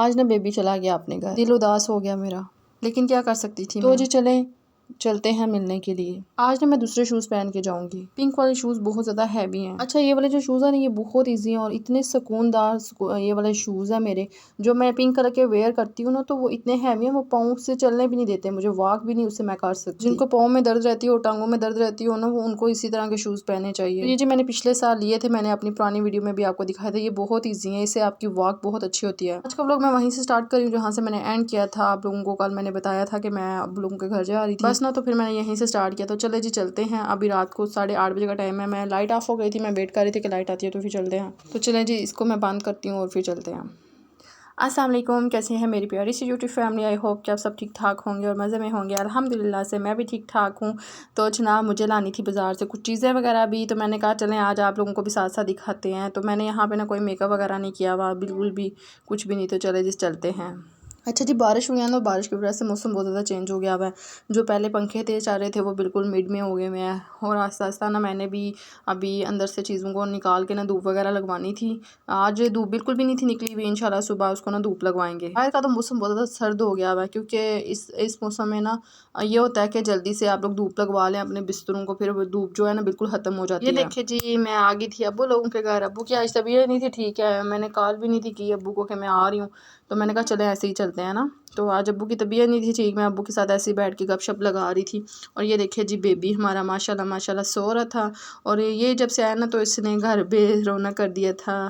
आज ना बेबी चला गया अपने घर, दिल उदास हो गया मेरा, लेकिन क्या कर सकती थी। तो जी चलते हैं मिलने के लिए। आज ना मैं दूसरे शूज़ पहन के जाऊंगी। पिंक वाले शूज़ बहुत ज़्यादा हैवी हैं। अच्छा, ये वाले जो शूज़ है ना, ये बहुत इजी हैं और इतने सुकूनदार ये वाले शूज़ है मेरे, जो मैं पिंक कलर के वेयर करती हूँ ना, तो वो इतने हैवी हैं, वो पाँव से चलने भी नहीं देते मुझे, वॉक भी नहीं उससे मैं कर सकती। जिनको पाँव में दर्द रहती हो, टांगों में दर्द रहती हो ना, वो उनको इसी तरह के शूज़ पहनने चाहिए। ये जी मैंने पिछले साल लिए थे, मैंने अपनी पुरानी वीडियो में भी आपको दिखाया था। ये बहुत ईजी है, इससे आपकी वॉक बहुत अच्छी होती है। आज का व्लॉग मैं वहीं से स्टार्ट करी हूँ जहाँ से मैंने एंड किया था। आप लोगों को कल मैंने बताया था कि मैं आप लोगों के घर जा रही थी, बस ना, तो फिर मैंने यहीं से स्टार्ट किया। तो चले जी चलते हैं। अभी रात को 8:30 बजे का टाइम है। मैं लाइट ऑफ हो गई थी, मैं वेट कर रही थी कि लाइट आती है तो फिर चलते हैं। तो चलें जी, इसको मैं बंद करती हूँ और फिर चलते हैं। अस्सलाम वालेकुम, कैसे हैं मेरी प्यारी सी यूट्यूब फैमिली। आई होप कि आप सब ठीक ठाक होंगे और मज़े में होंगे। अल्हम्दुलिल्लाह से मैं भी ठीक ठाक हूँ। तो जनाब मुझे लानी थी बाज़ार से कुछ चीज़ें वगैरह भी, तो मैंने कहा चलें आज आप लोगों को भी साथ साथ दिखाते हैं। तो मैंने यहाँ पे ना कोई मेकअप वगैरह नहीं किया हुआ, बिल्कुल भी कुछ भी नहीं। तो चले जिस चलते हैं। अच्छा जी, बारिश हुई है ना, बारिश की वजह से मौसम बहुत ज़्यादा चेंज हो गया हुआ है। जो पहले पंखे तेज चल रहे थे वो बिल्कुल मिड में हो गए हुए हैं। और आस्ता आस्ता ना मैंने भी अभी अंदर से चीज़ों को निकाल के ना धूप वगैरह लगवानी थी। आज धूप बिल्कुल भी नहीं थी निकली हुई, इंशाल्लाह सुबह उसको ना धूप लगवाएंगे। बाहर का तो मौसम बहुत ज़्यादा सर्द हो गया हुआ है, क्योंकि इस मौसम में ना ये होता है कि जल्दी से आप लोग धूप लगवा लें अपने बिस्तरों को, फिर धूप जो है ना बिल्कुल ख़त्म हो जाती है। ये देखिए जी, मैं आ गई थी अब्बू लोगों के घर। अब्बू की आज तबीयत नहीं थी ठीक है, मैंने कॉल भी नहीं थी की अब्बू को कि मैं आ रही हूँ। तो मैंने कहा चले ऐसे ही चलते हैं ना। तो आज अब्बू की तबीयत नहीं थी ठीक, मैं अब्बू के साथ ऐसे ही बैठ के गपशप लगा रही थी। और ये देखिए जी, बेबी हमारा माशाल्लाह माशाल्लाह सो रहा था। और ये जब से आया ना तो इसने घर बेरौनक कर दिया था।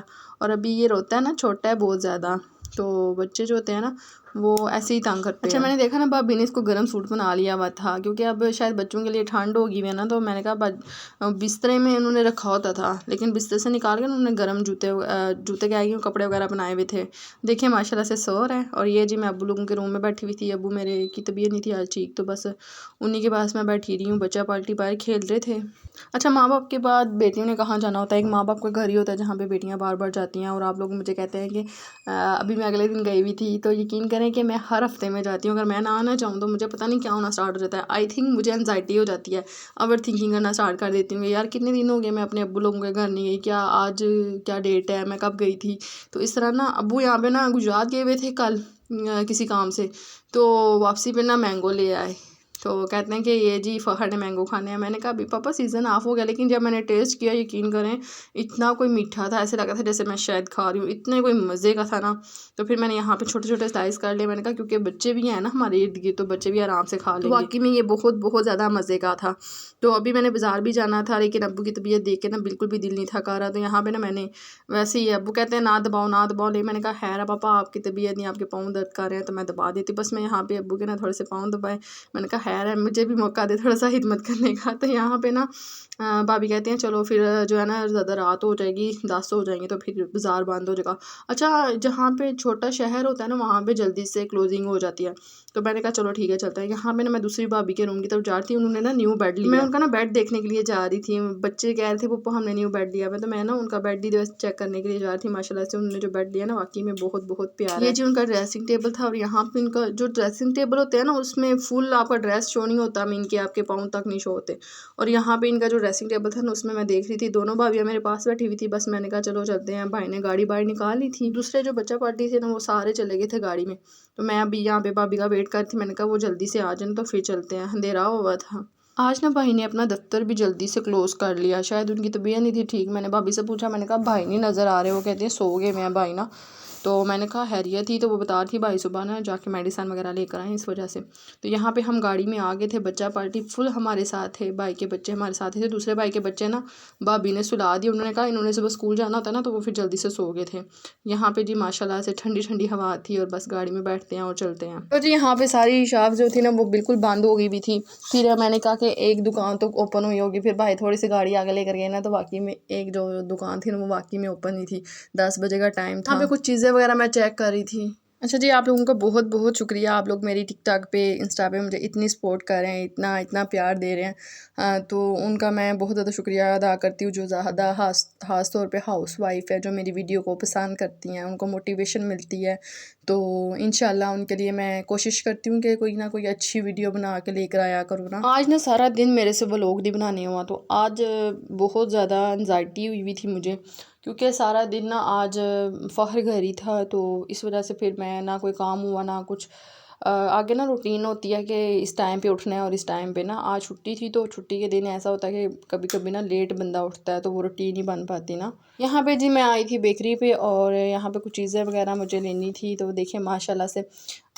और अभी ये रोता है ना, छोटा है बहुत ज़्यादा, तो बच्चे जो होते हैं ना वो ऐसे ही तंग करते हैं। अच्छा, मैंने देखा ना भाभी ने इसको गर्म सूट बना लिया हुआ था, क्योंकि अब शायद बच्चों के लिए ठंड होगी है ना। तो मैंने कहा बिस्तरे में उन्होंने रखा होता था, लेकिन बिस्तर से निकाल के उन्होंने गर्म जूते क्या है कपड़े वगैरह बनाए हुए थे। देखिए माशाल्लाह से सो रहा है। और ये जी मैं अब्बू लोगों के रूम में बैठी हुई थी। अब्बू मेरे की तबीयत नहीं थी आज ठीक, तो बस उन्हीं के पास मैं बैठी रही हूँ। बच्चा पार्टी बाहर खेल रहे थे। अच्छा, माँ बाप के बाद बेटियों ने कहाँ जाना होता है, एक माँ बाप का घर ही होता है जहाँ पे बेटियाँ बार बार जाती हैं। और आप लोग मुझे कहते हैं कि अभी मैं अगले दिन गई हुई थी, तो यकीन करें कि मैं हर हफ्ते में जाती हूँ। अगर मैं ना आना चाहूँ तो मुझे पता नहीं क्या होना स्टार्ट हो जाता है। आई थिंक मुझे एनजाइटी हो जाती है, ओवर थिंकिंग करना स्टार्ट कर देती हूँ। यार कितने दिन हो गए मैं अपने अब्बू लोगों के घर नहीं गई, क्या आज क्या डेट है, मैं कब गई थी। तो इस तरह ना अब्बू यहाँ पे ना गुजरात गए हुए थे कल किसी काम से, तो वापसी पे ना मैंगो ले आए। तो कहते हैं कि ये जी फ़खर ने मैंगो खाने हैं। मैंने कहा अभी पापा सीज़न ऑफ हो गया, लेकिन जब मैंने टेस्ट किया यकीन करें इतना कोई मीठा था, ऐसे लगा था जैसे मैं शायद खा रही हूँ, इतने कोई मज़े का था ना। तो फिर मैंने यहाँ पे छोटे छोटे स्लाइस कर लिए। मैंने कहा क्योंकि बच्चे भी हैं ना हमारे इर्द गिर्द, तो बच्चे भी आराम से खा लेंगे। तो वाकई में ये बहुत बहुत ज़्यादा मज़े का था। तो अभी मैंने बाज़ार भी जाना था, लेकिन अब्बू की तबीयत देख के ना बिल्कुल भी दिल नहीं था कर रहा। तो यहाँ पे ना मैंने वैसे ही, अब्बू कहते हैं ना दबाओ ना दबाओ, ले मैंने कहा खैर पापा आपकी तबीयत नहीं, आपके पाँव दर्द कर रहे हैं तो मैं दबा देती। बस मैं यहाँ पे अब्बू के ना थोड़े से पाँव दबाए। मैंने कहा खैर है, मुझे भी मौका दे थोड़ा सा हिम्मत करने का। तो यहाँ पे ना भाभी कहती हैं चलो फिर जो है ना ज़्यादा रात हो जाएगी, 10 हो जाएंगे तो फिर बाज़ार बंद हो जाएगा। अच्छा, जहाँ पे छोटा शहर होता है ना वहाँ पे जल्दी से क्लोजिंग हो जाती है। तो मैंने कहा चलो ठीक है चलता है। यहाँ पे ना मैं दूसरी भाभी के रूम की तरफ जा रही थी, उन्होंने ना न्यू बेड लिया। मैं उनका ना बेड देखने के लिए जा रही थी। बच्चे कह रहे थे पप्पा हमने न्यू बेड लिया है, तो मैं ना उनका बेड ही चेक करने के लिए जा रही थी। माशाल्लाह से उन्होंने जो बेड लिया ना वाकई में बहुत बहुत प्यारा है। ये जी उनका ड्रेसिंग टेबल था। और यहाँ पे उनका जो ड्रेसिंग टेबल होते हैं ना उसमें फुल आपका ड्रेस शो नहीं होता, मीन के आपके पाँव तक नहीं शो होते। और यहाँ पे इनका जो ड्रेसिंग टेबल था ना उसमें मैं देख रही थी, दोनों भाभियाँ मेरे पास बैठी हुई थी। बस मैंने कहा चलो चलते हैं। भाई ने गाड़ी बाहर निकाल ली थी। दूसरे जो बच्चा पार्टी थे ना वो सारे चले गए थे गाड़ी में। तो मैं अभी यहाँ पे भाभी का वेट कर थी। मैंने कहा वो जल्दी से आ जाए तो फिर चलते हैं, अंधेरा हुआ था। आज ना भाई ने अपना दफ्तर भी जल्दी से क्लोज़ कर लिया, शायद उनकी तबीयत नहीं थी ठीक। मैंने भाभी से पूछा, मैंने कहा भाई नहीं नज़र आ रहे, वो कहते हैं सो गए मैं भाई ना। तो मैंने कहा हैरियत थी, तो वो बता रही थी भाई सुबह ना जाके मेडिसन वगैरह लेकर आए इस वजह से। तो यहाँ पे हम गाड़ी में आ गए थे, बच्चा पार्टी फुल हमारे साथ है, भाई के बच्चे हमारे साथ थे। दूसरे भाई के बच्चे ना भाभी ने सुला दिए, उन्होंने कहा इन्होंने सुबह स्कूल जाना होता ना, तो वो फिर जल्दी से सो गए थे। यहाँ पे जी माशाल्लाह से ठंडी ठंडी हवा थी और बस गाड़ी में बैठते हैं और चलते हैं। तो जी यहाँ पे सारी शॉप जो थी ना वो बिल्कुल बंद हो गई भी थी। फिर मैंने कहा कि एक दुकान तो ओपन हुई होगी, फिर भाई थोड़ी सी गाड़ी आगे लेकर गए ना, तो वाकई में एक जो दुकान थी ना वो वाकई में ओपन ही थी। 10 बजे का टाइम था। यहाँ पे कुछ चीज़ें वगैरह मैं चेक कर रही थी। अच्छा जी, आप लोगों का बहुत बहुत शुक्रिया। आप लोग मेरी टिकटॉक पे इंस्टा पे मुझे इतनी सपोर्ट कर रहे हैं, इतना इतना प्यार दे रहे हैं। तो उनका मैं बहुत ज़्यादा शुक्रिया अदा करती हूँ। जो ज़्यादा ख़ास तौर पे हाउस वाइफ है जो मेरी वीडियो को पसंद करती हैं, उनको मोटिवेशन मिलती है। तो इंशाल्लाह उनके लिए मैं कोशिश करती हूँ कि कोई ना कोई अच्छी वीडियो बना के लेकर आया करूँ ना। आज ना सारा दिन मेरे से व्लॉग नहीं बनाने हुआ, तो आज बहुत ज़्यादा एंजाइटी हुई थी मुझे, क्योंकि सारा दिन ना आज फ़ख्र घर ही था, तो इस वजह से फिर मैं ना कोई काम हुआ ना कुछ। आगे ना रूटीन होती है कि इस टाइम पे उठना है और इस टाइम पे ना, आज छुट्टी थी तो छुट्टी के दिन ऐसा होता है कि कभी कभी ना लेट बंदा उठता है, तो वो रूटीन ही बन पाती ना। यहाँ पे जी मैं आई थी बेकरी पे, और यहाँ पे कुछ चीज़ें वगैरह मुझे लेनी थी, तो देखिए माशाल्लाह से,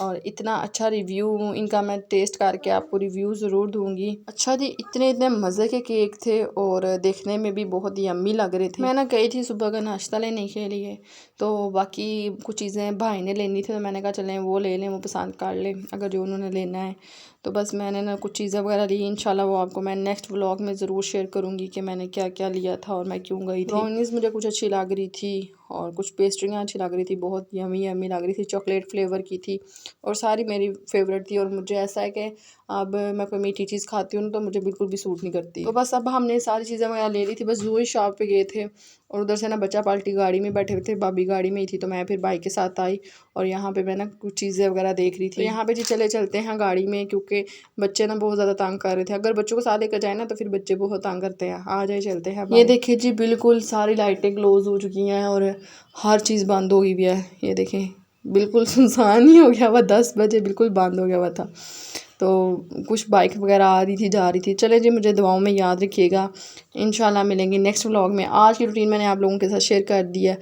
और इतना अच्छा रिव्यू इनका, मैं टेस्ट करके आपको रिव्यू ज़रूर दूंगी। अच्छा जी, इतने इतने मज़े के केक थे और देखने में भी बहुत ही यम्मी लग रहे थे। मैं ना गई थी सुबह का नाश्ता लेने के लिए, तो बाकी कुछ चीज़ें भाई ने लेनी थी, तो मैंने कहा चलें वो ले लें, वो पसंद कर लें अगर जो उन्होंने लेना है। तो बस मैंने ना कुछ चीज़ें वगैरह ली, इंशाल्लाह वो आपको मैं नेक्स्ट व्लॉग में ज़रूर शेयर करूँगी कि मैंने क्या क्या लिया था और मैं क्यों गई थी। ब्राउनीज़ मुझे कुछ अच्छी लग रही थी और कुछ पेस्ट्रियाँ अच्छी लग रही थी, बहुत यम्मी यम्मी लग रही थी, चॉकलेट फ्लेवर की थी और सारी मेरी फेवरेट थी। और मुझे ऐसा है कि अब मैं कोई मीठी चीज़ खाती हूँ तो मुझे बिल्कुल भी सूट नहीं करती। तो बस अब हमने सारी चीज़ें वगैरह ले ली थी, बस जूही शॉप पे गए थे और उधर से ना बच्चा पार्टी गाड़ी में बैठे हुए थे, भाभी गाड़ी में ही थी, तो मैं फिर भाई के साथ आई और यहाँ पे मैं ना कुछ चीज़ें वगैरह देख रही थी। तो यहाँ पे जी चले चलते हैं गाड़ी में, क्योंकि बच्चे ना बहुत ज़्यादा तंग कर रहे थे। अगर बच्चों को साथ लेकर जाए ना तो फिर बच्चे बहुत तंग करते हैं। आ जाए चलते हैं। ये देखिए जी, बिल्कुल सारी लाइटें क्लोज हो चुकी हैं और हर चीज़ बंद हो गई भी है। ये देखें बिल्कुल सुनसान ही हो गया हुआ, 10 बजे बिल्कुल बंद हो गया हुआ था। तो कुछ बाइक वगैरह आ रही थी जा रही थी। चले जी, मुझे दुआओं में याद रखिएगा। इंशाल्लाह मिलेंगे नेक्स्ट व्लॉग में। आज की रूटीन मैंने आप लोगों के साथ शेयर कर दी है।